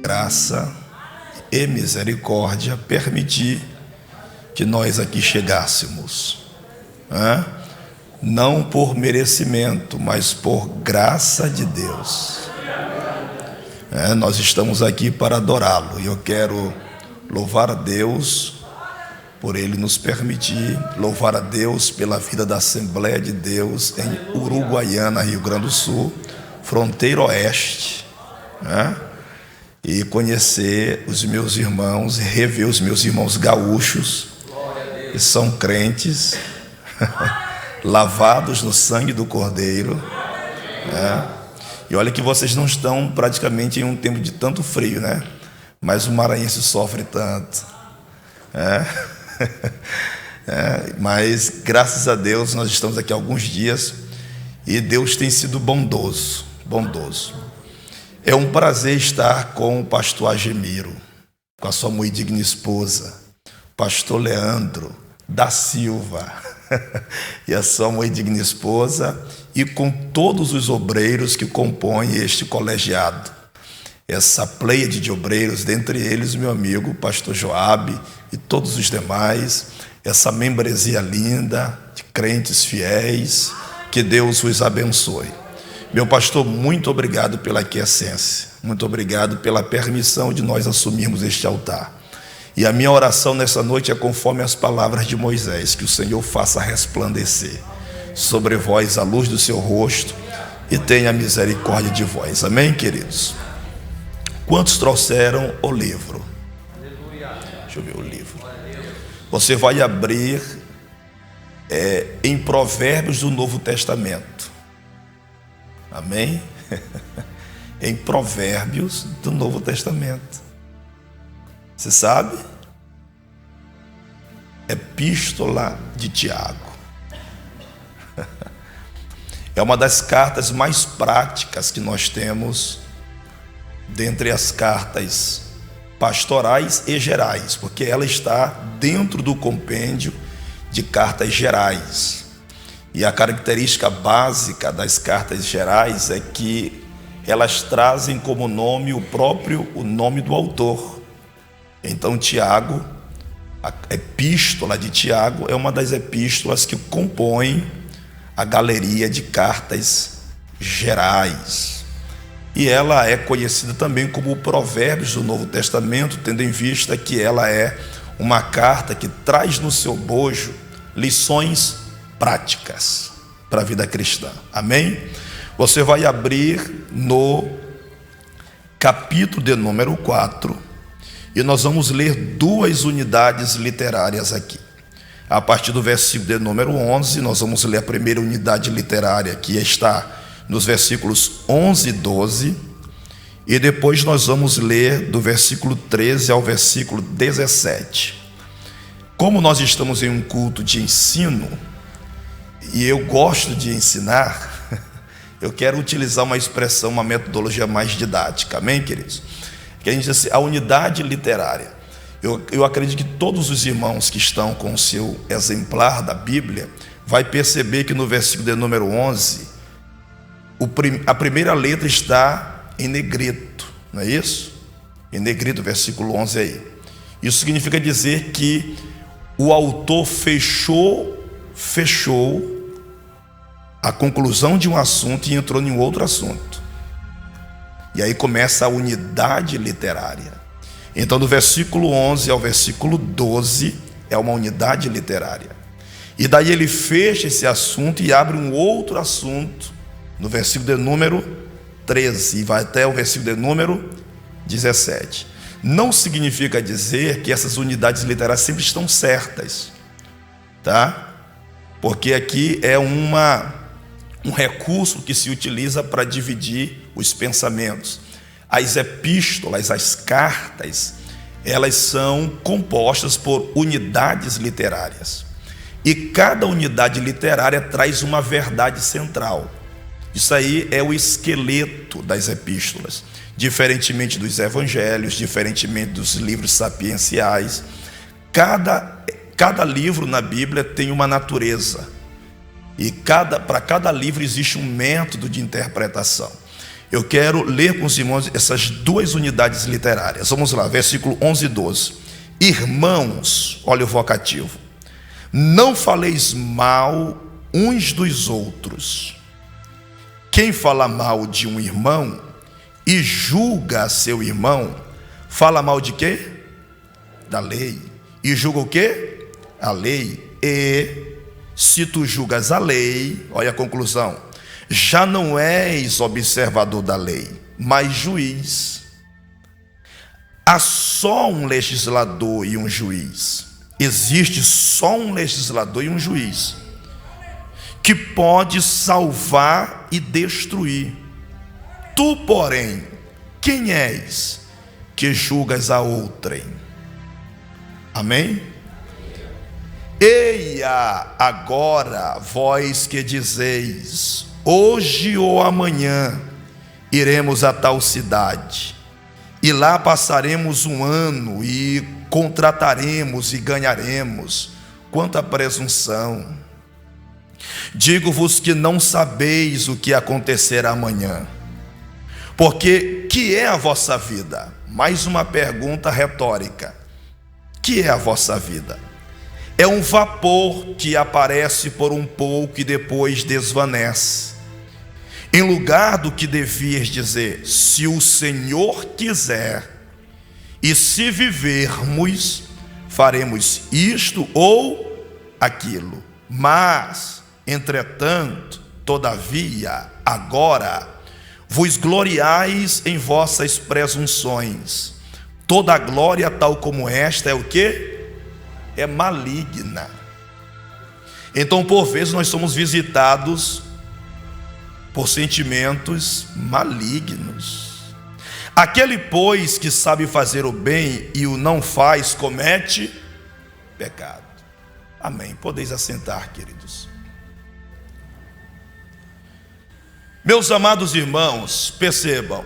graça e misericórdia permitir que nós aqui chegássemos, não por merecimento, mas por graça de Deus. Nós estamos aqui para adorá-lo, e eu quero louvar a Deus por Ele nos permitir, louvar a Deus pela vida da Assembleia de Deus em Uruguaiana, Rio Grande do Sul, fronteira oeste, e conhecer os meus irmãos, e rever os meus irmãos gaúchos, que são crentes, lavados no sangue do Cordeiro, E olha que vocês não estão praticamente em um tempo de tanto frio, mas o maranhense sofre tanto, mas graças a Deus nós estamos aqui há alguns dias e Deus tem sido bondoso. É um prazer estar com o pastor Agemiro, com a sua muito digna esposa, pastor Leandro da Silva e a sua muito digna esposa, e com todos os obreiros que compõem este colegiado, essa pleiade de obreiros, dentre eles meu amigo pastor Joabe e todos os demais, essa membresia linda de crentes fiéis. Que Deus os abençoe. Meu pastor, muito obrigado pela aquiescência, muito obrigado pela permissão de nós assumirmos este altar. E a minha oração nessa noite é conforme as palavras de Moisés: que o Senhor faça resplandecer sobre vós a luz do seu rosto e tenha misericórdia de vós. Amém, queridos? Quantos trouxeram o livro? Deixa eu ver o livro. Você vai abrir em Provérbios do Novo Testamento. Amém? Em Provérbios do Novo Testamento. Você sabe? Epístola de Tiago. É uma das cartas mais práticas que nós temos dentre as cartas pastorais e gerais, porque ela está dentro do compêndio de cartas gerais. E a característica básica das cartas gerais é que elas trazem como nome o nome do autor. Então Tiago, a epístola de Tiago é uma das epístolas que compõem a galeria de cartas gerais. E ela é conhecida também como Provérbios do Novo Testamento, tendo em vista que ela é uma carta que traz no seu bojo lições práticas para a vida cristã. Amém? Você vai abrir no capítulo de número 4 e nós vamos ler 2 unidades literárias aqui. A partir do versículo de número 11, nós vamos ler a primeira unidade literária, que está nos versículos 11 e 12, e depois nós vamos ler do versículo 13 ao versículo 17. Como nós estamos em um culto de ensino, e eu gosto de ensinar, eu quero utilizar uma expressão, uma metodologia mais didática. Amém, queridos? Que a gente diz assim, a unidade literária. Eu acredito que todos os irmãos que estão com o seu exemplar da Bíblia vai perceber que no versículo de número 11, a primeira letra está em negrito, não é isso? Em negrito, versículo 11 aí. Isso significa dizer que o autor fechou a conclusão de um assunto e entrou em um outro assunto. E aí começa a unidade literária. Então, do versículo 11 ao versículo 12 é uma unidade literária. E daí ele fecha esse assunto e abre um outro assunto no versículo de número 13 e vai até o versículo de número 17. Não significa dizer que essas unidades literárias sempre estão certas, tá? Porque aqui é um recurso que se utiliza para dividir os pensamentos. As epístolas, as cartas, elas são compostas por unidades literárias. E cada unidade literária traz uma verdade central. Isso aí é o esqueleto das epístolas. Diferentemente dos evangelhos, diferentemente dos livros sapienciais, cada livro na Bíblia tem uma natureza. E para cada livro existe um método de interpretação. Eu quero ler com os irmãos essas duas unidades literárias. Vamos lá, versículo 11 e 12. Irmãos, olha o vocativo, não faleis mal uns dos outros. Quem fala mal de um irmão e julga seu irmão, fala mal de quê? Da lei. E julga o quê? A lei. E se tu julgas a lei, olha a conclusão, já não és observador da lei, mas juiz. Há só um legislador e um juiz. Existe só um legislador e um juiz que pode salvar e destruir. Tu, porém, quem és que julgas a outrem? Amém? Eia, agora, vós que dizeis, hoje ou amanhã iremos a tal cidade, e lá passaremos um ano, e contrataremos e ganharemos. Quanta presunção! Digo-vos que não sabeis o que acontecerá amanhã. Porque que é a vossa vida? Mais uma pergunta retórica. Que é a vossa vida? É um vapor que aparece por um pouco e depois desvanece. Em lugar do que devias dizer, se o Senhor quiser, e se vivermos, faremos isto ou aquilo. Mas, entretanto, todavia, agora, vos gloriais em vossas presunções. Toda glória tal como esta é o quê? É maligna. Então, por vezes, nós somos visitados por sentimentos malignos. Aquele, pois, que sabe fazer o bem e o não faz, comete pecado. Amém. Podeis assentar, queridos. Meus amados irmãos, percebam,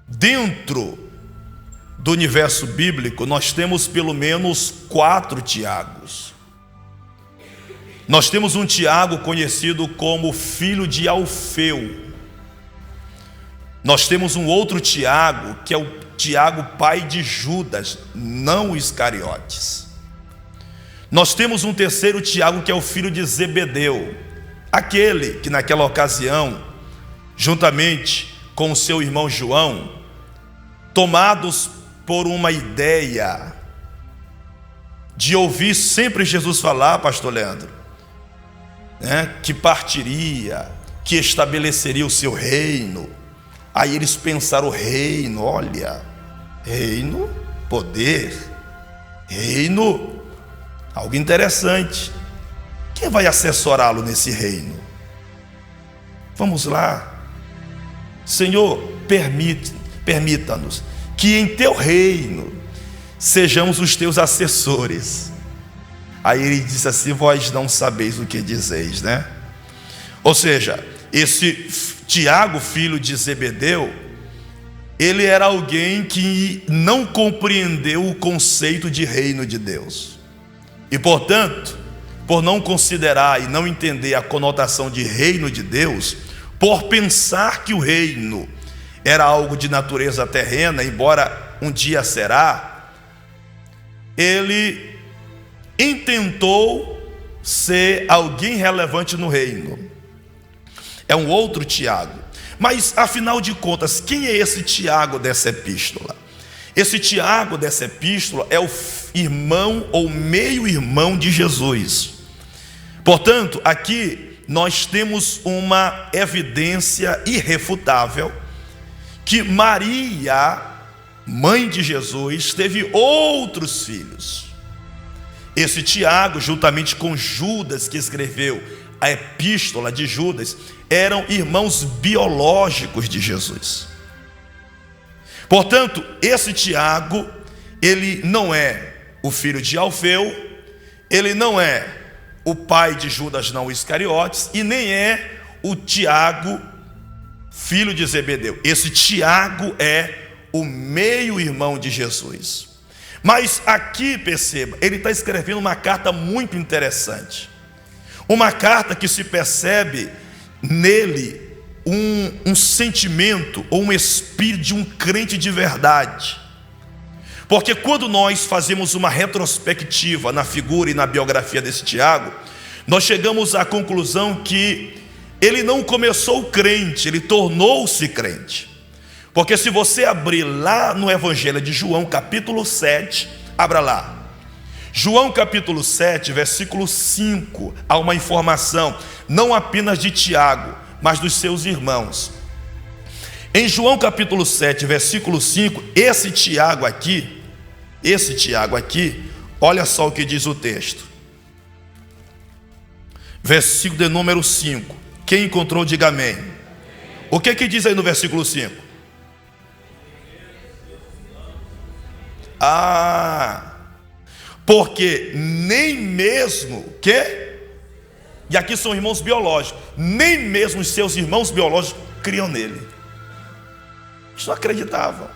dentro do universo bíblico, nós temos pelo menos 4 Tiagos. Nós temos um Tiago conhecido como filho de Alfeu. Nós temos um outro Tiago, que é o Tiago pai de Judas, não Iscariotes. Nós temos um terceiro Tiago, que é o filho de Zebedeu, aquele que naquela ocasião, juntamente com o seu irmão João, tomados por uma ideia de ouvir sempre Jesus falar, pastor Leandro, que partiria, que estabeleceria o seu reino. Aí eles pensaram: o reino, olha, reino, poder, reino, algo interessante. Quem vai assessorá-lo nesse reino? Vamos lá. Senhor, permita-nos que em teu reino sejamos os teus assessores. Aí ele disse assim: vós não sabeis o que dizeis, né? Ou seja, esse Tiago, filho de Zebedeu, ele era alguém que não compreendeu o conceito de reino de Deus. E portanto, por não considerar e não entender a conotação de reino de Deus, por pensar que o reino era algo de natureza terrena, embora um dia será, ele intentou ser alguém relevante no reino. É um outro Tiago. Mas afinal de contas, quem é esse Tiago dessa epístola? Esse Tiago dessa epístola é o irmão ou meio-irmão de Jesus. Portanto, aqui nós temos uma evidência irrefutável que Maria, mãe de Jesus, teve outros filhos. Esse Tiago, juntamente com Judas, que escreveu a epístola de Judas, eram irmãos biológicos de Jesus. Portanto, esse Tiago, ele não é o filho de Alfeu, ele não é o pai de Judas não Iscariotes, e nem é o Tiago, filho de Zebedeu. Esse Tiago é o meio-irmão de Jesus. Mas aqui, perceba, ele está escrevendo uma carta muito interessante. Uma carta que se percebe nele um sentimento ou um espírito de um crente de verdade. Porque quando nós fazemos uma retrospectiva na figura e na biografia desse Tiago, nós chegamos à conclusão que ele não começou crente, ele tornou-se crente. Porque se você abrir lá no Evangelho de João, capítulo 7, abra lá. João capítulo 7, versículo 5, há uma informação, não apenas de Tiago, mas dos seus irmãos. Em João capítulo 7, versículo 5, esse Tiago aqui, olha só o que diz o texto. Versículo de número 5. Quem encontrou, diga amém. O que diz aí no versículo 5? Porque nem mesmo e aqui são irmãos biológicos, nem mesmo os seus irmãos biológicos criam nele. Eles não acreditavam,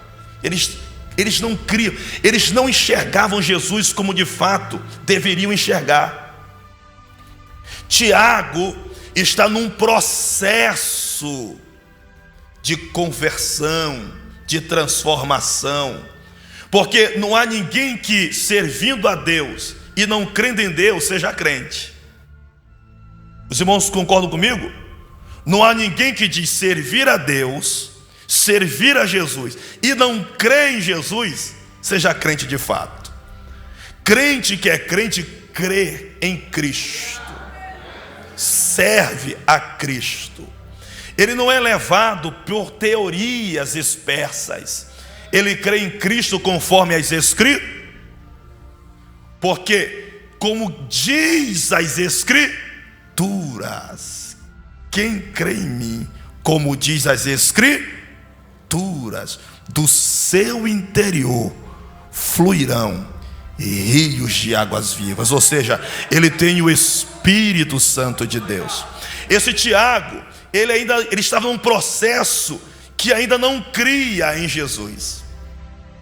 eles não criam, eles não enxergavam Jesus como de fato deveriam enxergar. Tiago está num processo de conversão, de transformação, porque não há ninguém que, servindo a Deus e não crendo em Deus, seja crente. Os irmãos concordam comigo? Não há ninguém que diz servir a Deus, servir a Jesus e não crê em Jesus, seja crente de fato. Crente que é crente, crê em Cristo, serve a Cristo. Ele não é levado por teorias dispersas. Ele crê em Cristo conforme as Escrituras, porque, como diz as Escrituras, quem crê em mim, como diz as Escrituras, do seu interior fluirão rios de águas vivas. Ou seja, ele tem o Espírito Santo de Deus. Esse Tiago, ele estava num processo que ainda não cria em Jesus.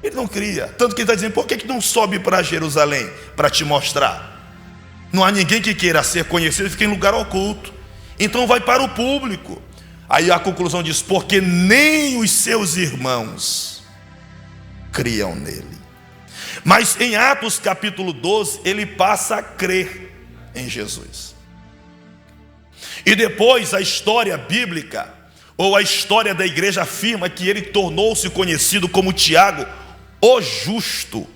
Ele não cria, tanto que ele está dizendo: por que não sobe para Jerusalém para te mostrar? Não há ninguém que queira ser conhecido e fique em lugar oculto, então vai para o público. Aí a conclusão diz: porque nem os seus irmãos criam nele. Mas em Atos capítulo 12, ele passa a crer em Jesus. E depois a história bíblica, ou a história da igreja, afirma que ele tornou-se conhecido como Tiago, o justo,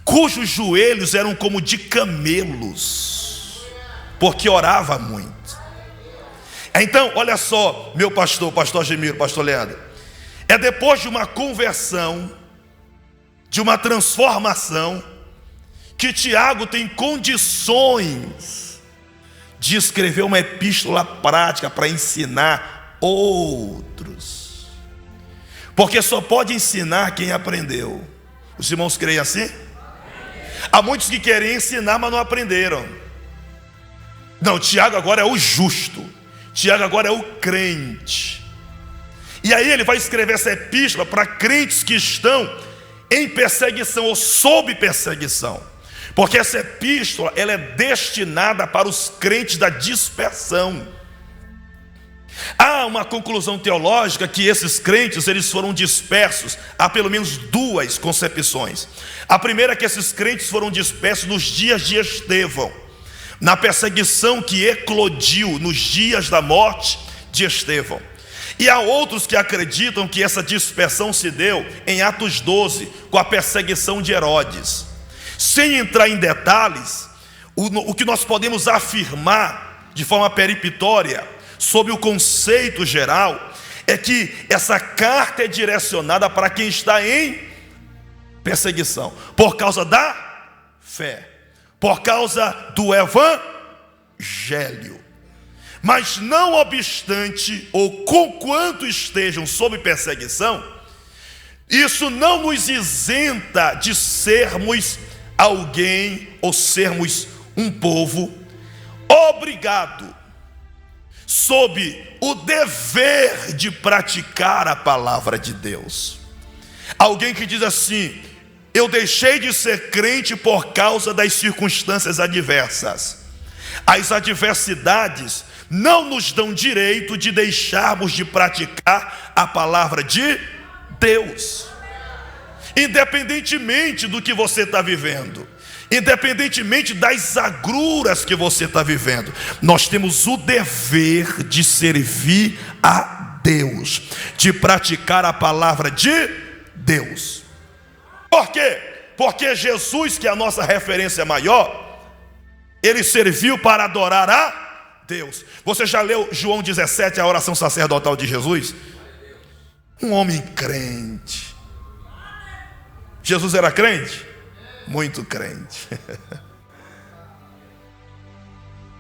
cujos joelhos eram como de camelos, porque orava muito. Então, olha só, meu pastor Gemiro, pastor Leandro, é depois de uma conversão, de uma transformação, que Tiago tem condições de escrever uma epístola prática para ensinar outros. Porque só pode ensinar quem aprendeu. Os irmãos creem assim? Há muitos que querem ensinar, mas não aprenderam. Não, Tiago agora é o justo, Tiago agora é o crente. E aí ele vai escrever essa epístola para crentes que estão em perseguição ou sob perseguição. Porque essa epístola, ela é destinada para os crentes da dispersão. Há uma conclusão teológica que esses crentes, eles foram dispersos. Há pelo menos duas concepções. A primeira é que esses crentes foram dispersos nos dias de Estevão, na perseguição que eclodiu nos dias da morte de Estevão. E há outros que acreditam que essa dispersão se deu em Atos 12, com a perseguição de Herodes. Sem entrar em detalhes, o que nós podemos afirmar de forma peremptória sobre o conceito geral é que essa carta é direcionada para quem está em perseguição, por causa da fé, por causa do evangelho. Mas não obstante, ou conquanto estejam sob perseguição, isso não nos isenta de sermos alguém, ou sermos um povo obrigado, sob o dever de praticar a palavra de Deus. Alguém que diz assim: eu deixei de ser crente por causa das circunstâncias adversas. As adversidades não nos dão direito de deixarmos de praticar a palavra de Deus. Independentemente do que você está vivendo, independentemente das agruras que você está vivendo, nós temos o dever de servir a Deus, de praticar a palavra de Deus. Por quê? Porque Jesus, que é a nossa referência maior, ele serviu para adorar a Deus. Você já leu João 17, a oração sacerdotal de Jesus? Um homem crente. Jesus era crente? Muito crente.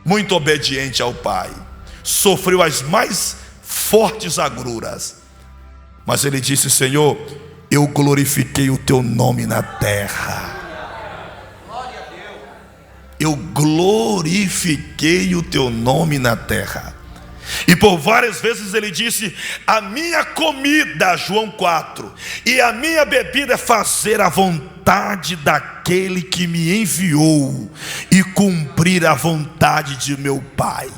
Muito obediente ao Pai. Sofreu as mais fortes agruras. Mas ele disse: Senhor, eu glorifiquei o teu nome na terra. Eu glorifiquei o teu nome na terra. E por várias vezes ele disse: a minha comida, João 4, e a minha bebida é fazer a vontade daquele que me enviou e cumprir a vontade de meu Pai.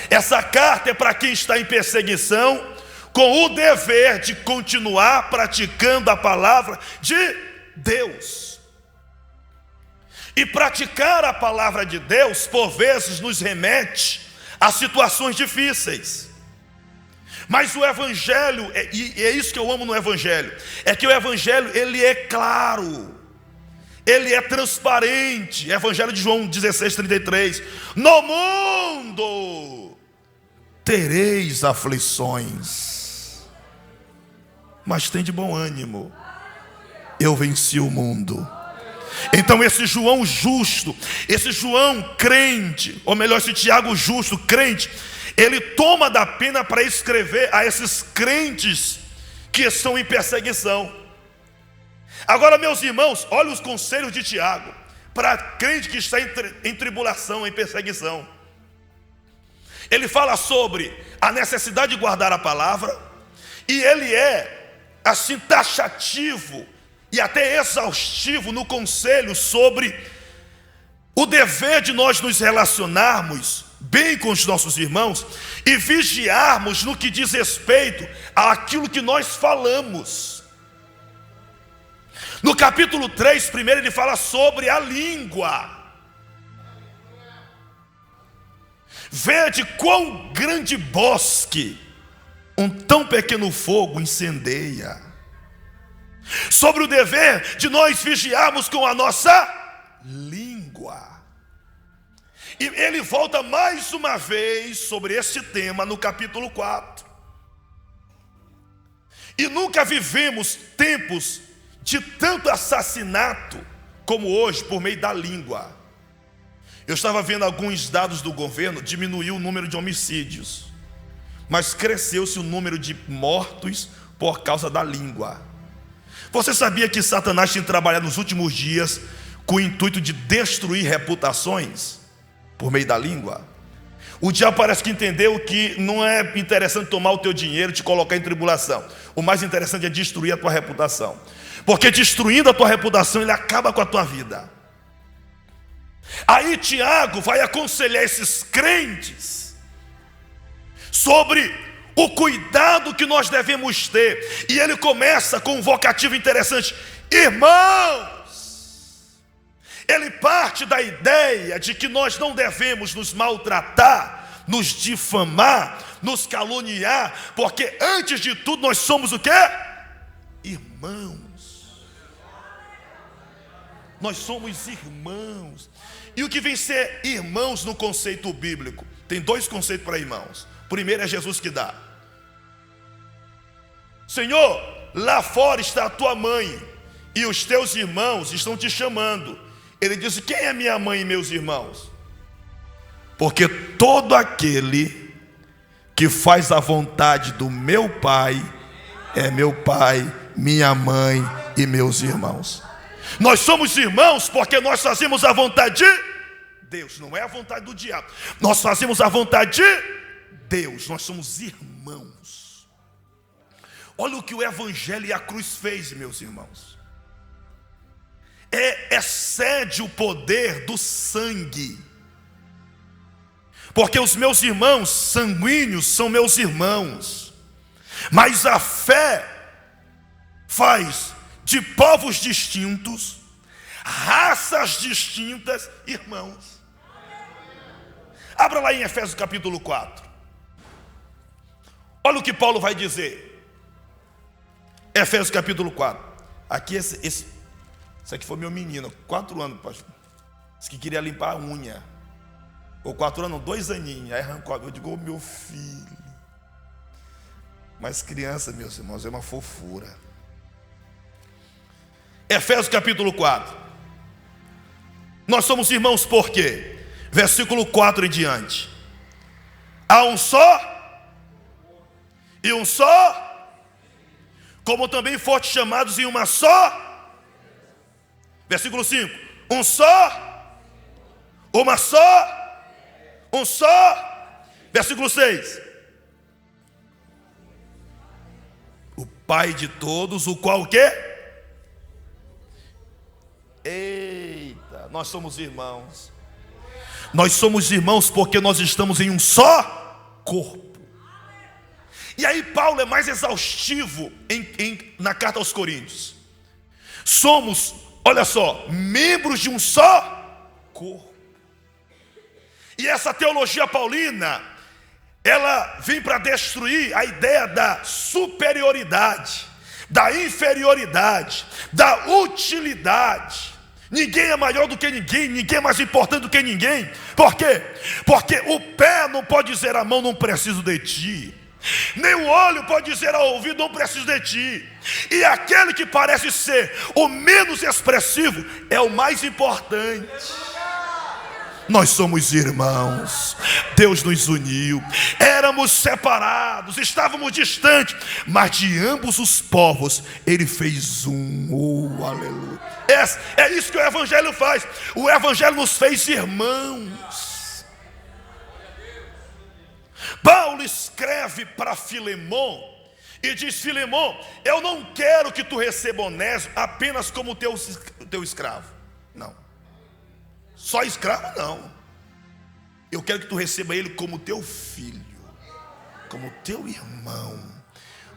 Essa carta é para quem está em perseguição, com o dever de continuar praticando a palavra de Deus. E praticar a palavra de Deus, por vezes, nos remete a situações difíceis. Mas o Evangelho, e é isso que eu amo no Evangelho, é que o Evangelho, ele é claro, ele é transparente. Evangelho de João 16:33. No mundo tereis aflições, mas tem de bom ânimo, eu venci o mundo. Então esse João justo, esse João crente, ou melhor, esse Tiago justo, crente, ele toma da pena para escrever a esses crentes que estão em perseguição. Agora, meus irmãos, olha os conselhos de Tiago para crente que está em tribulação, em perseguição. Ele fala sobre a necessidade de guardar a palavra, e ele é assim taxativo e até exaustivo no conselho sobre o dever de nós nos relacionarmos bem com os nossos irmãos e vigiarmos no que diz respeito àquilo que nós falamos. No capítulo 3, primeiro ele fala sobre a língua. Vede quão grande bosque um tão pequeno fogo incendeia. Sobre o dever de nós vigiarmos com a nossa língua. E ele volta mais uma vez sobre esse tema no capítulo 4. E nunca vivemos tempos de tanto assassinato como hoje por meio da língua. Eu estava vendo alguns dados do governo, diminuiu o número de homicídios, mas cresceu-se o número de mortos por causa da língua. Você sabia que Satanás tem trabalhado nos últimos dias com o intuito de destruir reputações por meio da língua? O diabo parece que entendeu que não é interessante tomar o teu dinheiro e te colocar em tribulação. O mais interessante é destruir a tua reputação, porque destruindo a tua reputação, ele acaba com a tua vida. Aí Tiago vai aconselhar esses crentes sobre o cuidado que nós devemos ter. E ele começa com um vocativo interessante: irmãos. Ele parte da ideia de que nós não devemos nos maltratar, nos difamar, nos caluniar, porque antes de tudo nós somos o quê? Irmãos. Nós somos irmãos. E o que vem ser irmãos no conceito bíblico? Tem dois conceitos para irmãos. O primeiro é Jesus que dá. Senhor, lá fora está a tua mãe e os teus irmãos estão te chamando. Ele disse: quem é minha mãe e meus irmãos? Porque todo aquele que faz a vontade do meu Pai é meu pai, minha mãe e meus irmãos. Nós somos irmãos porque nós fazemos a vontade de Deus, não é a vontade do diabo. Nós fazemos a vontade de Deus, nós somos irmãos. Olha o que o Evangelho e a cruz fez, meus irmãos. Excede o poder do sangue. porque os meus irmãos sanguíneos são meus irmãos, mas a fé faz de povos distintos, raças distintas, irmãos. Abra lá em Efésios capítulo 4. Olha o que Paulo vai dizer. Efésios capítulo 4. Aqui esse aqui foi meu menino, 4 anos, pastor. Disse que queria limpar a unha. Ou 4 anos, 2 aninhos. Aí arrancou. Eu digo, meu filho. Mas criança, meus irmãos, é uma fofura. Efésios capítulo 4. Nós somos irmãos por quê? Versículo 4 em diante. Há um só, e um só, como também foste chamados em uma só. Versículo 5. Um só, uma só, um só. Versículo 6. O Pai de todos, o qual o quê? Eita, nós somos irmãos. Nós somos irmãos porque nós estamos em um só corpo. E aí Paulo é mais exaustivo na carta aos Coríntios. Somos, olha só, membros de um só corpo. E essa teologia paulina, ela vem para destruir a ideia da superioridade, da inferioridade, da utilidade. Ninguém é maior do que ninguém, ninguém é mais importante do que ninguém. Por quê? Porque o pé não pode dizer à mão, não preciso de ti. Nem o olho pode dizer ao ouvido, não preciso de ti. E aquele que parece ser o menos expressivo é o mais importante. Nós somos irmãos, Deus nos uniu, éramos separados, estávamos distantes, mas de ambos os povos Ele fez um, oh aleluia. É isso que o Evangelho faz, o Evangelho nos fez irmãos. Paulo escreve para Filemon e diz: Filemon, eu não quero que tu receba Onésimo apenas como teu escravo, não. Só escravo não. Eu quero que tu receba ele como teu filho, como teu irmão.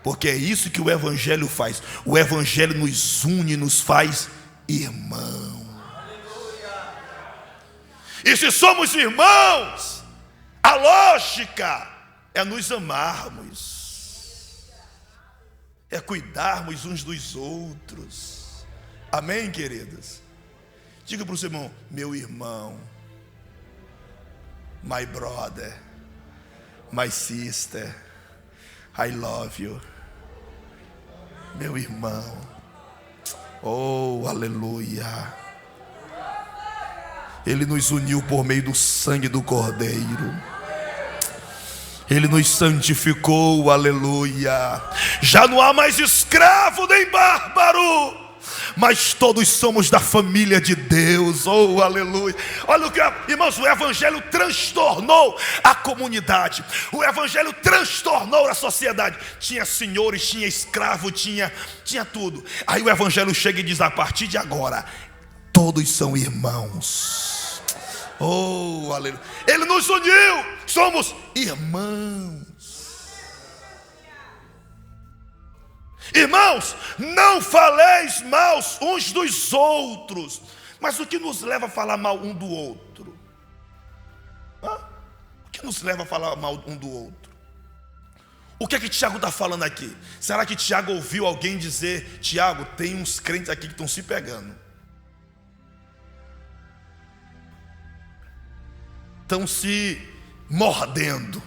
Porque é isso que o Evangelho faz. O Evangelho nos une, nos faz irmãos. E se somos irmãos, a lógica é nos amarmos, é cuidarmos uns dos outros. Amém, queridos? Diga para o seu irmão: meu irmão, my brother, my sister, I love you. Meu irmão, oh aleluia. Ele nos uniu por meio do sangue do Cordeiro. Ele nos santificou, aleluia. Já não há mais escravo nem bárbaro, mas todos somos da família de Deus, oh aleluia. Olha o que, irmãos, o Evangelho transtornou a comunidade. O Evangelho transtornou a sociedade. Tinha senhores, tinha escravo, tinha tudo. Aí o Evangelho chega e diz: a partir de agora todos são irmãos. Oh aleluia. Ele nos uniu, somos irmãos. Irmãos, não faleis mal uns dos outros. Mas o que nos leva a falar mal um do outro? O que nos leva a falar mal um do outro? O que é que Tiago está falando aqui? Será que Tiago ouviu alguém dizer: Tiago, tem uns crentes aqui que estão se pegando, estão se mordendo,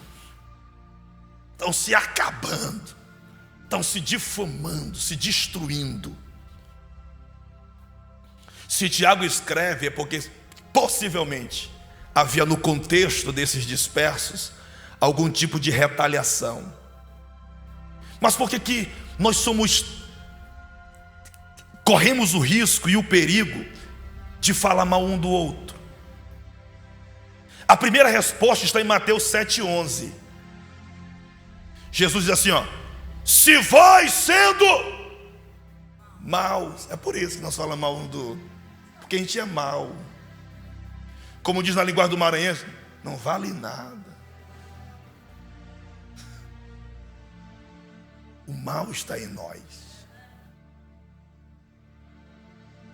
estão se acabando, estão se difamando, se destruindo? Se Tiago escreve, é porque possivelmente havia no contexto desses dispersos algum tipo de retaliação. Mas por que nós corremos o risco e o perigo de falar mal um do outro? A primeira resposta está em Mateus 7,11. Jesus diz assim, ó: se vós sendo maus, é por isso que nós falamos mal um do outro, porque a gente é mau. Como diz na linguagem do Maranhão, não vale nada. O mal está em nós.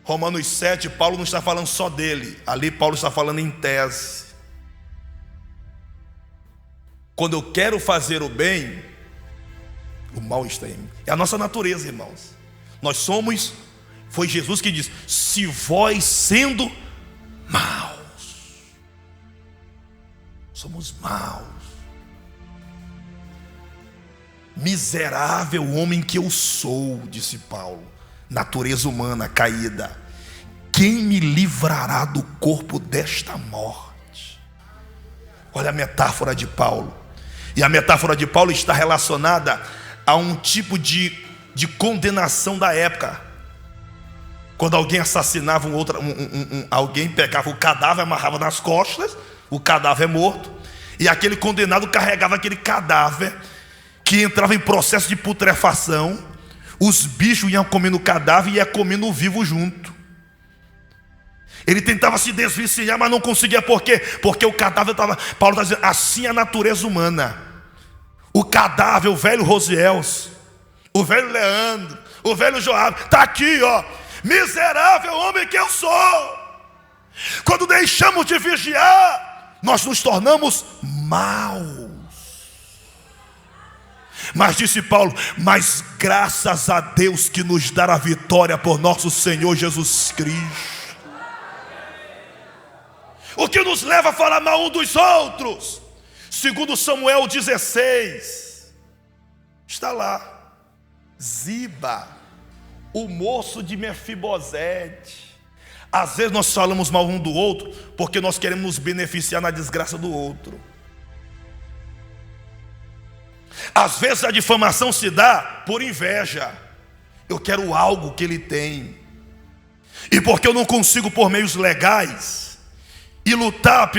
Romanos 7, Paulo não está falando só dele. Ali Paulo está falando em tese. Quando eu quero fazer o bem, o mal está em mim. É a nossa natureza, irmãos. Nós somos, foi Jesus que disse: se vós sendo maus, somos maus. Miserável homem que eu sou, disse Paulo. Natureza humana caída. Quem me livrará do corpo desta morte? Olha a metáfora de Paulo. E a metáfora de Paulo está relacionada a um tipo de condenação da época. Quando alguém assassinava alguém, pegava o cadáver, amarrava nas costas, o cadáver morto, e aquele condenado carregava aquele cadáver, que entrava em processo de putrefação. Os bichos iam comendo o cadáver e ia comendo o vivo junto. Ele tentava se desvencilhar, mas não conseguia. Por quê? Porque o cadáver estava... Paulo está dizendo, assim é a natureza humana. O cadáver, o velho Rosiels, o velho Leandro, o velho Joab, está aqui, ó. Miserável homem que eu sou. Quando deixamos de vigiar, nós nos tornamos maus. Mas disse Paulo, mas graças a Deus que nos dá a vitória por nosso Senhor Jesus Cristo. O que nos leva a falar mal um dos outros? Segundo Samuel 16, está lá, Ziba, o moço de Mefibosete. Às vezes nós falamos mal um do outro porque nós queremos nos beneficiar na desgraça do outro. Às vezes a difamação se dá por inveja. Eu quero algo que ele tem, e porque eu não consigo por meios legais e lutar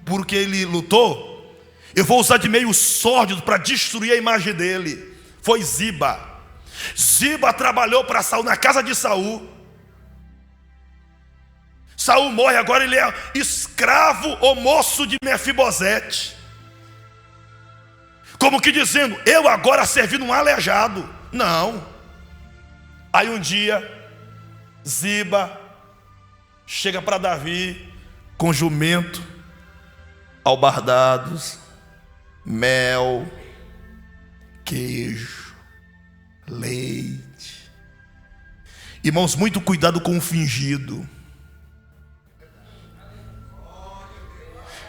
por que ele lutou, eu vou usar de meios sórdidos para destruir a imagem dele. Foi Ziba. Ziba trabalhou para Saul, na casa de Saul. Saul morre, agora ele é escravo ou moço de Mefibosete. Como que dizendo, eu agora servindo um aleijado. Não. Aí um dia, Ziba chega para Davi com jumento, albardados, mel, queijo, leite. Irmãos, muito cuidado com o fingido.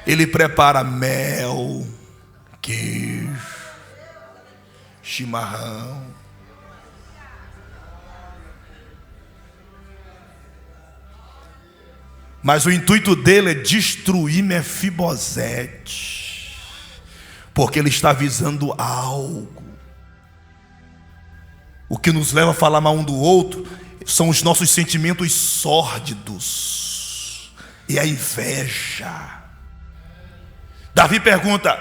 Ele prepara mel, queijo, chimarrão. Mas o intuito dele é destruir Mefibosete, porque ele está visando algo. O que nos leva a falar mal um do outro são os nossos sentimentos sórdidos e a inveja. Davi pergunta: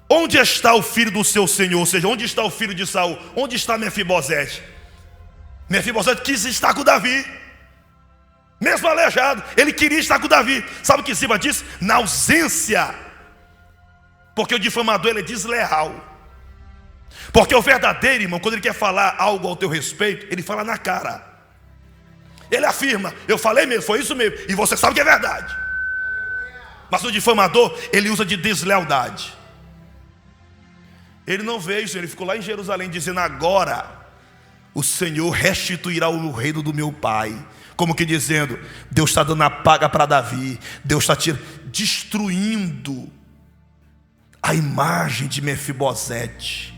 onde está o filho do seu senhor? Ou seja, onde está o filho de Saul? Onde está Mefibosete? Mefibosete quis estar com Davi, mesmo aleijado, ele queria estar com Davi. Sabe o que Ziba disse? Na ausência. Porque o difamador, ele é desleal. Porque o verdadeiro, irmão, quando ele quer falar algo ao teu respeito, ele fala na cara. Ele afirma, eu falei mesmo, foi isso mesmo, e você sabe que é verdade. Mas o difamador, ele usa de deslealdade. Ele não veio, ele ficou lá em Jerusalém dizendo: agora o Senhor restituirá o reino do meu pai. Como que dizendo, Deus está dando a paga para Davi. Deus está destruindo a imagem de Mefibosete.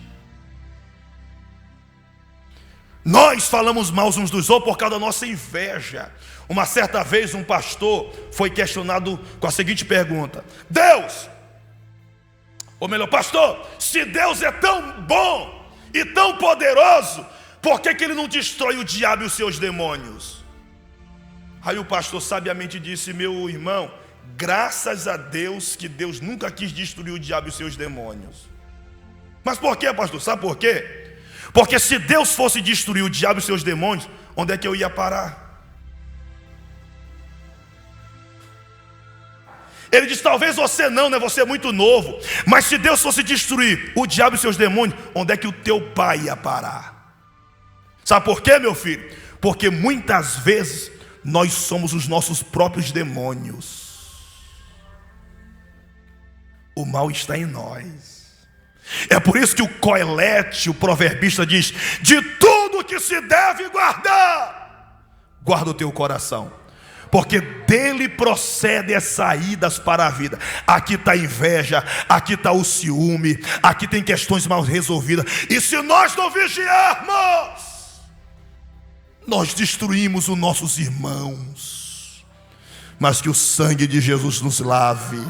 Nós falamos mal uns dos outros por causa da nossa inveja. Uma certa vez um pastor foi questionado com a seguinte pergunta: Deus, ou melhor, pastor, se Deus é tão bom e tão poderoso, por que ele não destrói o diabo e os seus demônios? Aí o pastor sabiamente disse: meu irmão, graças a Deus que Deus nunca quis destruir o diabo e os seus demônios. Mas por quê, pastor? Sabe por quê? Porque se Deus fosse destruir o diabo e os seus demônios, onde é que eu ia parar? Ele diz: talvez você não, né? Você é muito novo. Mas se Deus fosse destruir o diabo e seus demônios, onde é que o teu pai ia parar? Sabe por quê, meu filho? Porque muitas vezes nós somos os nossos próprios demônios. O mal está em nós. É por isso que o Coelete, o proverbista, diz: de tudo que se deve guardar, guarda o teu coração, porque dele procedem as saídas para a vida. Aqui está a inveja, aqui está o ciúme, aqui tem questões mal resolvidas. E se nós não vigiarmos, nós destruímos os nossos irmãos. Mas que o sangue de Jesus nos lave.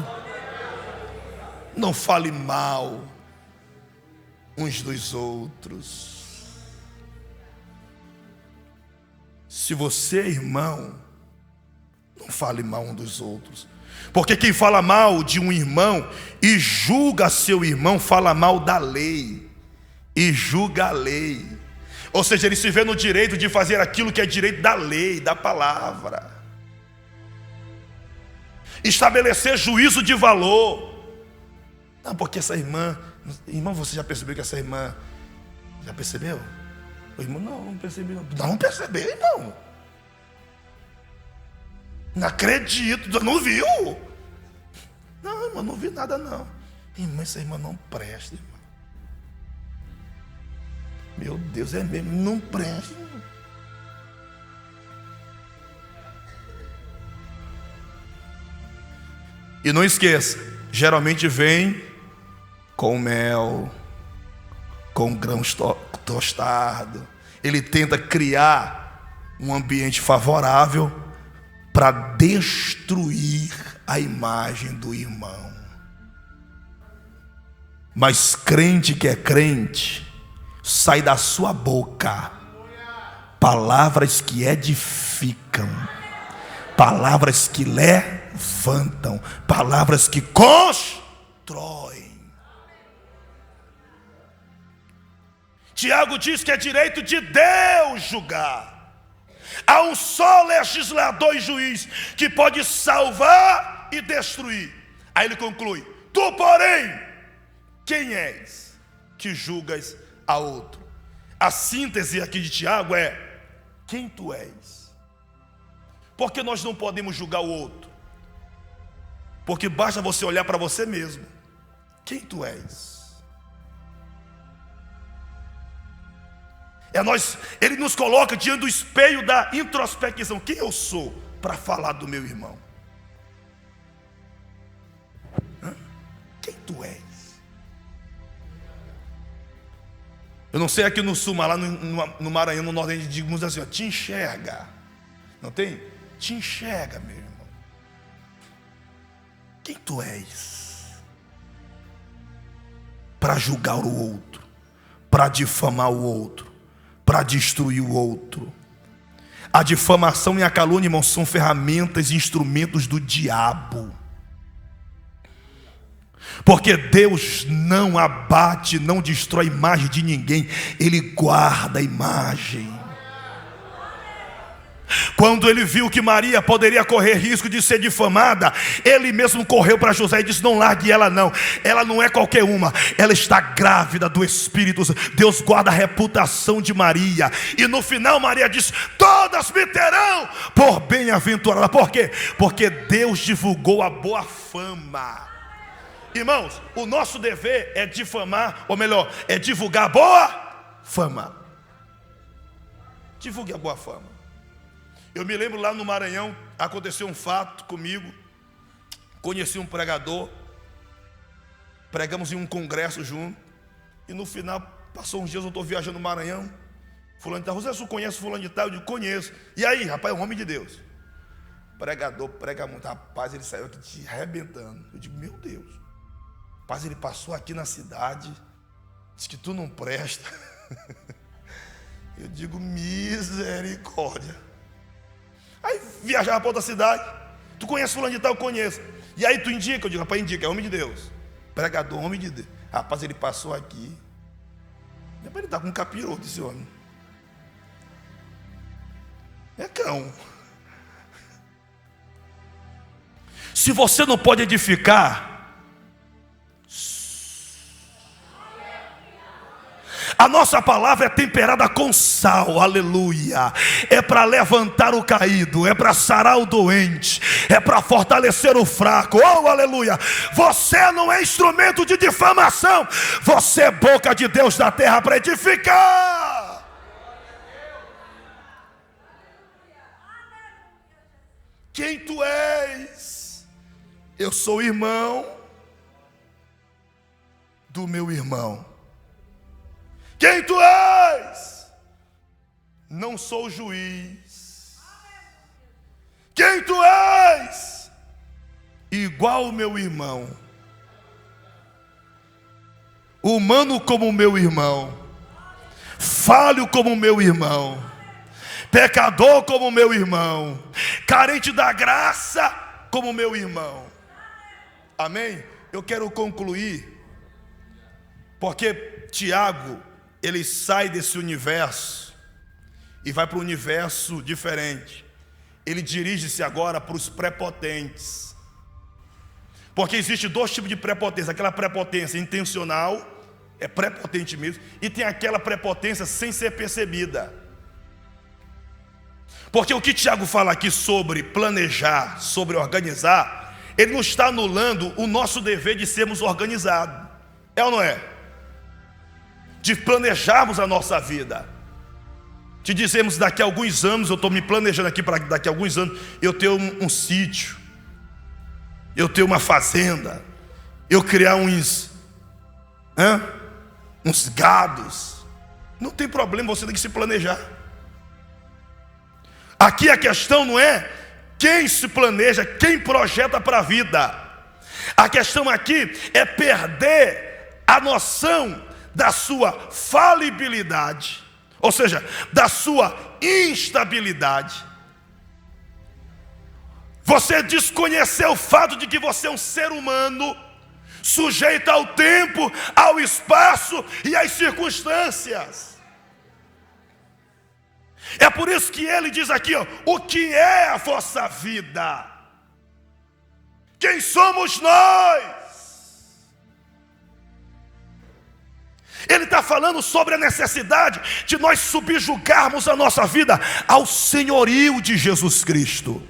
Não fale mal uns dos outros. Se você é irmão, não fale mal um dos outros. Porque quem fala mal de um irmão e julga seu irmão, fala mal da lei e julga a lei. Ou seja, ele se vê no direito de fazer aquilo que é direito da lei, da palavra. Estabelecer juízo de valor. Não, porque essa irmã... Irmão, você já percebeu que essa irmã... Já percebeu? O irmão, não percebi não. Não percebeu, irmão. Não acredito, não viu? Não, irmão, não vi nada não. Irmã, essa irmã não presta, irmão. Meu Deus, é mesmo, não presta, irmão. E não esqueça, geralmente vem com mel, com grãos tostados. Ele tenta criar um ambiente favorável para destruir a imagem do irmão. Mas crente que é crente, sai da sua boca palavras que edificam, palavras que levantam, palavras que constroem. Tiago diz que é direito de Deus julgar. Há um só legislador e juiz que pode salvar e destruir. Aí ele conclui: tu, porém, quem és que julgas a outro? A síntese aqui de Tiago é: quem tu és? Porque nós não podemos julgar o outro, porque basta você olhar para você mesmo. Quem tu és? Ele nos coloca diante do espelho da introspecção. Quem eu sou para falar do meu irmão? Quem tu és? Eu não sei aqui no sul, mas lá no Maranhão, no Nordeste, digamos assim: ó, te enxerga. Não tem? Te enxerga, meu irmão. Quem tu és para julgar o outro, para difamar o outro, para destruir o outro? A difamação e a calúnia, irmãos, são ferramentas e instrumentos do diabo. Porque Deus não abate, não destrói a imagem de ninguém, Ele guarda a imagem. Quando ele viu que Maria poderia correr risco de ser difamada, ele mesmo correu para José e disse: não largue ela não, ela não é qualquer uma, ela está grávida do Espírito. Deus guarda a reputação de Maria. E no final Maria disse: todas me terão por bem-aventurada. Por quê? Porque Deus divulgou a boa fama. Irmãos, o nosso dever é difamar, ou melhor, é divulgar a boa fama. Divulgue a boa fama. Eu me lembro lá no Maranhão, aconteceu um fato comigo. Conheci um pregador, pregamos em um congresso junto. E no final, passou uns dias, eu estou viajando no Maranhão. Fulano de tal: você conhece fulano de tal? Eu digo: conheço. E aí, rapaz, é um homem de Deus. Pregador, prega muito. Rapaz, ele saiu aqui te arrebentando. Eu digo: meu Deus. Rapaz, ele passou aqui na cidade, disse que tu não presta. Eu digo: misericórdia. Aí viajava para outra cidade: tu conhece fulano de tal? Eu conheço. E aí tu indica? Eu digo: rapaz, indica, é homem de Deus. Pregador, homem de Deus. Rapaz, ele passou aqui. Rapaz, ele está com um capiroto, esse homem. É cão. Se você não pode edificar, a nossa palavra é temperada com sal, aleluia. É para levantar o caído, é para sarar o doente, é para fortalecer o fraco, oh aleluia. Você não é instrumento de difamação, você é boca de Deus da terra para edificar. Quem tu és? Eu sou irmão do meu irmão. Quem tu és? Não sou juiz. Quem tu és? Igual o meu irmão. Humano como meu irmão. Falho como meu irmão. Pecador como meu irmão. Carente da graça como meu irmão. Amém? Eu quero concluir, porque Tiago, ele sai desse universo e vai para um universo diferente. Ele dirige-se agora para os prepotentes. Porque existe dois tipos de prepotência. Aquela prepotência intencional, é prepotente mesmo, e tem aquela prepotência sem ser percebida. Porque o que Tiago fala aqui sobre planejar, sobre organizar, ele não está anulando o nosso dever de sermos organizados. É ou não é? De planejarmos a nossa vida, de dizermos daqui a alguns anos, eu estou me planejando aqui para daqui a alguns anos eu ter um sítio, eu ter uma fazenda, eu criar uns gados. Não tem problema, você tem que se planejar. Aqui a questão não é quem se planeja, quem projeta para a vida. A questão aqui é perder a noção da sua falibilidade, ou seja, da sua instabilidade. Você desconhecer o fato de que você é um ser humano sujeito ao tempo, ao espaço e às circunstâncias. É por isso que ele diz aqui, ó, o que é a vossa vida? Quem somos nós? Ele está falando sobre a necessidade de nós subjugarmos a nossa vida ao senhorio de Jesus Cristo.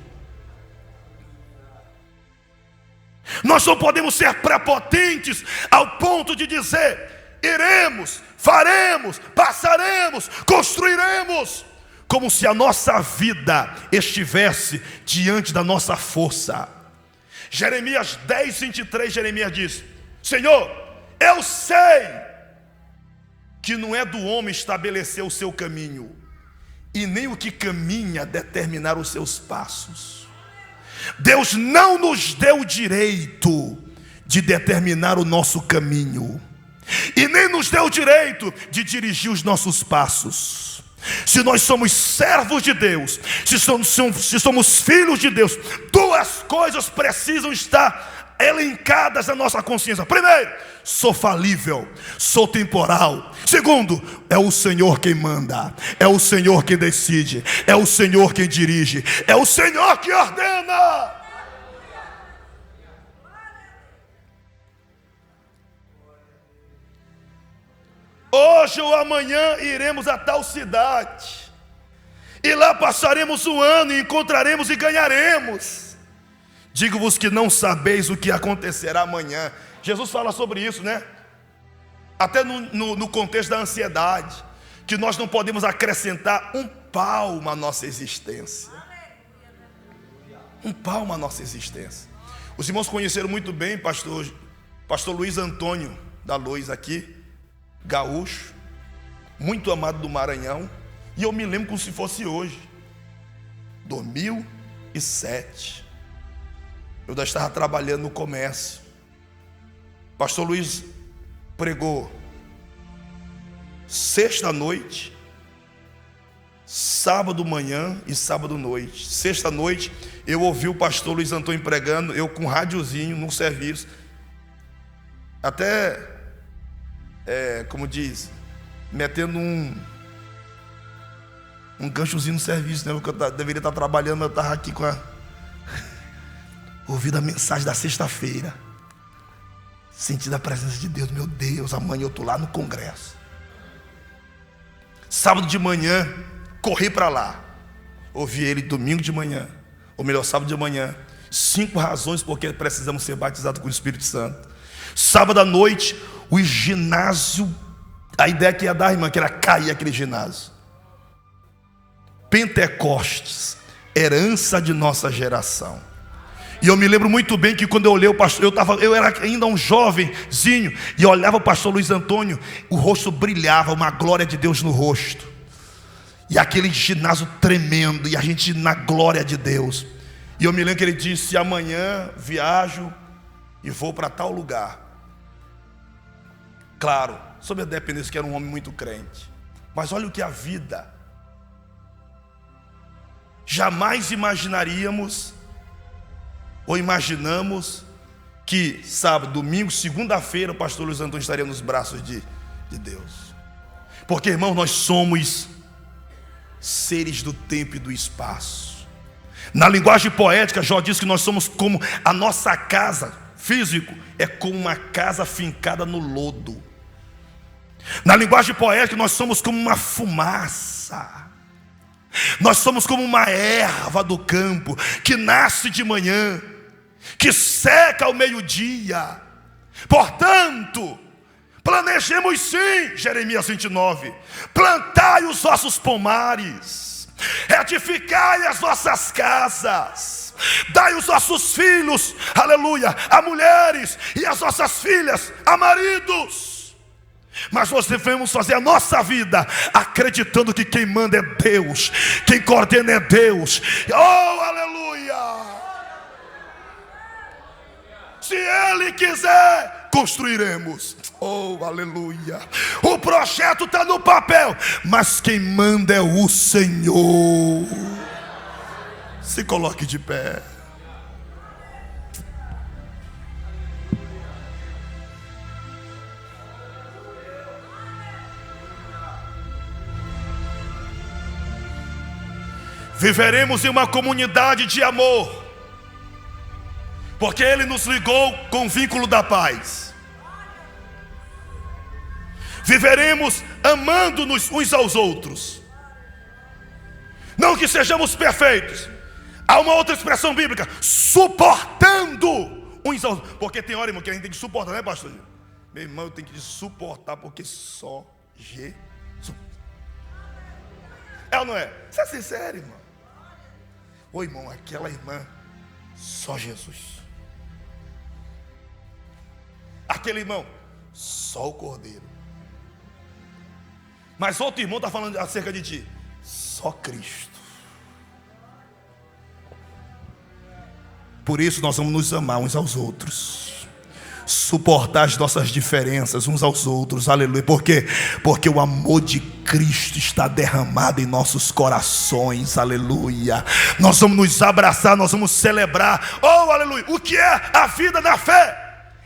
Nós não podemos ser prepotentes ao ponto de dizer: iremos, faremos, passaremos, construiremos, como se a nossa vida estivesse diante da nossa força. Jeremias 10, 23, Jeremias diz: Senhor, eu sei que não é do homem estabelecer o seu caminho, e nem o que caminha determinar os seus passos. Deus não nos deu o direito de determinar o nosso caminho, e nem nos deu o direito de dirigir os nossos passos. Se nós somos servos de Deus, se somos filhos de Deus, duas coisas precisam estar elencadas na nossa consciência. Primeiro, sou falível, sou temporal. Segundo, é o Senhor quem manda, é o Senhor quem decide, é o Senhor quem dirige, é o Senhor que ordena. Hoje ou amanhã iremos a tal cidade, e lá passaremos um ano, e encontraremos e ganharemos. Digo-vos que não sabeis o que acontecerá amanhã. Jesus fala sobre isso, né? Até no contexto da ansiedade, que nós não podemos acrescentar um palmo à nossa existência. Um palmo à nossa existência. Os irmãos conheceram muito bem pastor Luiz Antônio da Luz aqui, gaúcho, muito amado do Maranhão. E eu me lembro como se fosse hoje, 2007. Eu já estava trabalhando no comércio. Pastor Luiz pregou sexta-noite, sábado manhã e sábado noite. Sexta-noite eu ouvi o pastor Luiz Antônio pregando, eu com um rádiozinho no serviço. Até, como diz, metendo um ganchozinho no serviço, né? Porque eu deveria estar trabalhando, mas eu estava aqui com ouvido a mensagem da sexta-feira, sentindo a presença de Deus. Meu Deus, amanhã eu estou lá no congresso. Sábado de manhã, corri para lá. Ouvi ele domingo de manhã, ou melhor, sábado de manhã. 5 razões porque precisamos ser batizados com o Espírito Santo. Sábado à noite, o ginásio, a ideia que ia dar, irmã, que era cair aquele ginásio. Pentecostes, herança de nossa geração. E eu me lembro muito bem que quando eu olhei o pastor, eu era ainda um jovenzinho, e olhava o pastor Luiz Antônio, o rosto brilhava, uma glória de Deus no rosto. E aquele ginásio tremendo, e a gente na glória de Deus. E eu me lembro que ele disse: amanhã viajo e vou para tal lugar. Claro, sob a dependência que era um homem muito crente. Mas olha o que a vida. Jamais imaginaríamos, ou imaginamos, que sábado, domingo, segunda-feira o pastor Luiz Antônio estaria nos braços de Deus. Porque, irmãos, nós somos seres do tempo e do espaço. Na linguagem poética, Jó diz que nós somos como a nossa casa, físico, é como uma casa fincada no lodo. Na linguagem poética, nós somos como uma fumaça. Nós somos como uma erva do campo, que nasce de manhã, que seca ao meio-dia. Portanto, planejemos sim, Jeremias 29, plantai os vossos pomares, edificai as vossas casas, dai os vossos filhos, aleluia, a mulheres, e as vossas filhas a maridos. Mas nós devemos fazer a nossa vida acreditando que quem manda é Deus, quem coordena é Deus. Oh, aleluia! Se Ele quiser, construiremos. Oh, aleluia! O projeto está no papel, mas quem manda é o Senhor. Se coloque de pé. Viveremos em uma comunidade de amor, porque Ele nos ligou com o vínculo da paz. Viveremos amando-nos uns aos outros. Não que sejamos perfeitos. Há uma outra expressão bíblica: suportando uns aos outros. Porque tem hora, irmão, que a gente tem que suportar, né, pastor? Meu irmão, eu tenho que suportar, porque só Jesus. É ou não é? Você é sincero, irmão? Ô irmão, aquela irmã, só Jesus. Aquele irmão, só o Cordeiro. Mas outro irmão está falando acerca de ti, só Cristo. Por isso nós vamos nos amar uns aos outros, suportar as nossas diferenças uns aos outros, aleluia. Por quê? Porque o amor de Cristo está derramado em nossos corações, aleluia. Nós vamos nos abraçar, nós vamos celebrar, oh, aleluia. O que é a vida na fé?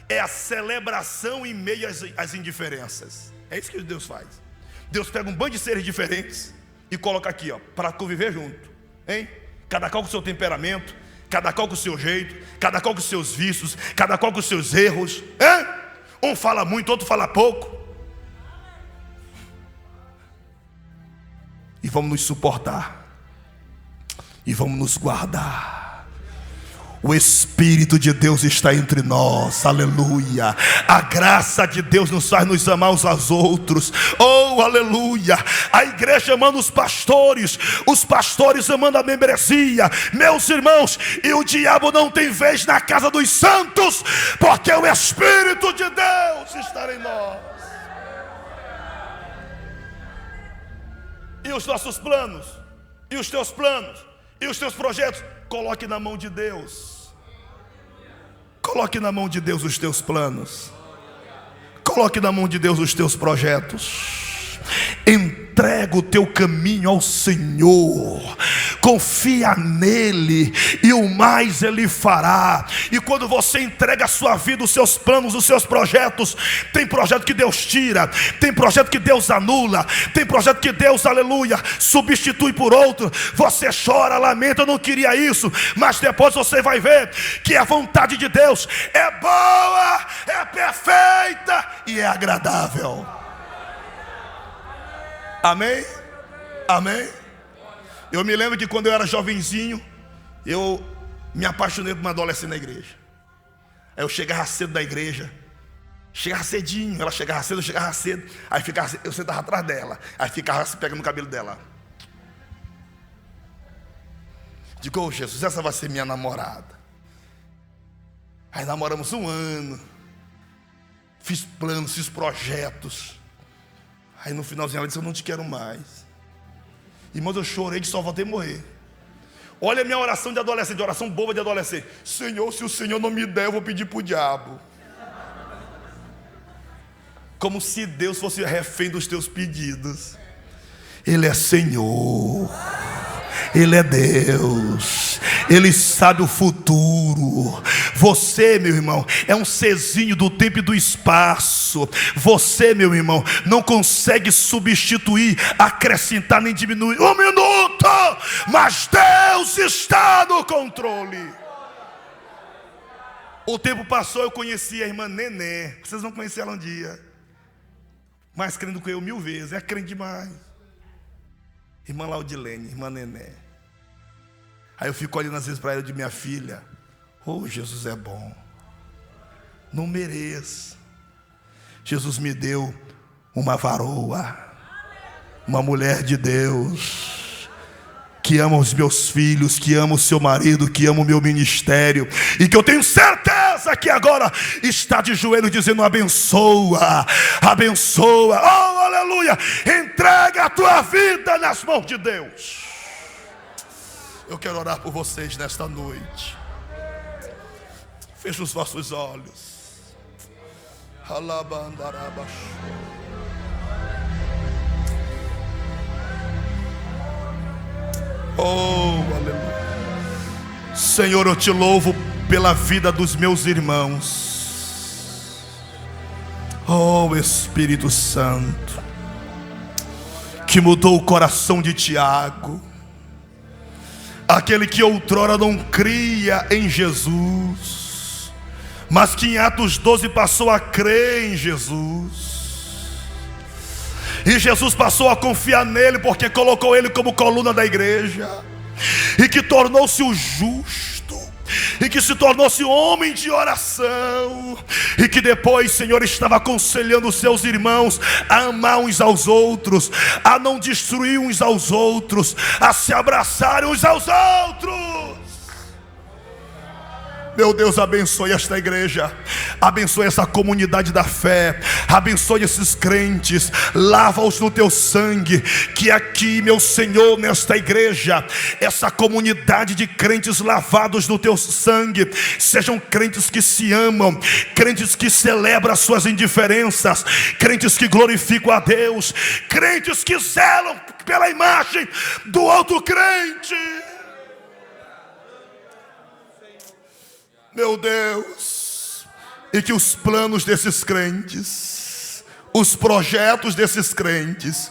É a celebração em meio às indiferenças. É isso que Deus faz. Deus pega um bando de seres diferentes e coloca aqui, ó, para conviver junto, hein? Cada qual com o seu temperamento, cada qual com o seu jeito, cada qual com os seus vícios, cada qual com os seus erros, hein? Um fala muito, outro fala pouco. E vamos nos suportar, e vamos nos guardar. O Espírito de Deus está entre nós, aleluia. A graça de Deus nos faz nos amar uns aos outros, oh, aleluia. A igreja amando os pastores amando a membresia, meus irmãos. E o diabo não tem vez na casa dos santos, porque o Espírito de Deus está em nós. E os nossos planos, e os teus planos, e os teus projetos, coloque na mão de Deus. Coloque na mão de Deus os teus planos. Coloque na mão de Deus os teus projetos. Entrega o teu caminho ao Senhor. confia nele e o mais ele fará. E quando você entrega a sua vida, os seus planos, os seus projetos, tem projeto que Deus tira, tem projeto que Deus anula, tem projeto que Deus, aleluia, substitui por outro. Você chora, lamenta, eu não queria isso, mas depois você vai ver que a vontade de Deus é boa, é perfeita e é agradável. Amém? Amém? Eu me lembro que quando eu era jovenzinho, eu me apaixonei por uma adolescente na igreja. Aí eu chegava cedo da igreja, chegava cedinho, ela chegava cedo, eu chegava cedo. Aí eu sentava atrás dela, aí ficava se pegando no cabelo dela. Digo, ô Jesus, essa vai ser minha namorada. Aí namoramos 1 ano, fiz planos, fiz projetos. Aí no finalzinho ela disse, eu não te quero mais. Irmãos, eu chorei de só voltei a morrer. Olha a minha oração de adolescente, oração boba de adolescente. Senhor, se o Senhor não me der, eu vou pedir para o diabo. Como se Deus fosse refém dos teus pedidos. Ele é Senhor, Ele é Deus, Ele sabe o futuro. Você, meu irmão, é um serzinho do tempo e do espaço. Você, meu irmão, não consegue substituir, acrescentar nem diminuir 1 minuto, mas Deus está no controle. O tempo passou, eu conheci a irmã Nenê. Vocês vão conhecer ela um dia. Mais crendo que eu 1000 vezes, é crente demais. Irmã Laudilene, irmã Nenê. Aí eu fico olhando às vezes para ela de minha filha. Oh, Jesus é bom. Não mereço. Jesus me deu uma varoa, uma mulher de Deus, que ama os meus filhos, que ama o seu marido, que ama o meu ministério, e que eu tenho certeza que agora está de joelho dizendo, abençoa, abençoa, oh aleluia, entrega a tua vida nas mãos de Deus. Eu quero orar por vocês nesta noite. Feche os vossos olhos. Oh, aleluia. Senhor, eu te louvo pela vida dos meus irmãos. Oh, Espírito Santo, que mudou o coração de Tiago, aquele que outrora não cria em Jesus, mas que em Atos 12 passou a crer em Jesus. E Jesus passou a confiar nele, porque colocou ele como coluna da igreja, e que tornou-se o justo, e que se tornou-se homem de oração, e que depois, Senhor, estava aconselhando os seus irmãos a amar uns aos outros, a não destruir uns aos outros, a se abraçarem uns aos outros. Meu Deus, abençoe esta igreja, abençoe essa comunidade da fé, abençoe esses crentes, lava-os no teu sangue. Que aqui, meu Senhor, nesta igreja, essa comunidade de crentes lavados no teu sangue, sejam crentes que se amam, crentes que celebram as suas indiferenças, crentes que glorificam a Deus, crentes que zelam pela imagem do outro crente. Meu Deus, e que os planos desses crentes, os projetos desses crentes,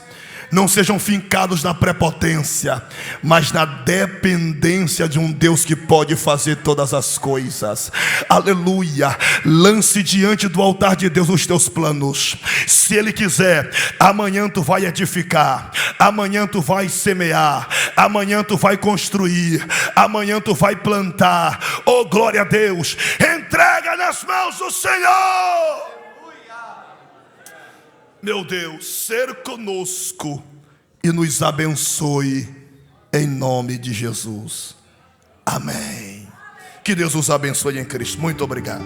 não sejam fincados na prepotência, mas na dependência de um Deus que pode fazer todas as coisas. Aleluia. Lance diante do altar de Deus os teus planos. Se Ele quiser, amanhã tu vai edificar, amanhã tu vai semear, amanhã tu vai construir, amanhã tu vai plantar. Oh, glória a Deus. Entrega nas mãos do Senhor. Meu Deus, ser conosco e nos abençoe em nome de Jesus. Amém. Que Deus os abençoe em Cristo. Muito obrigado.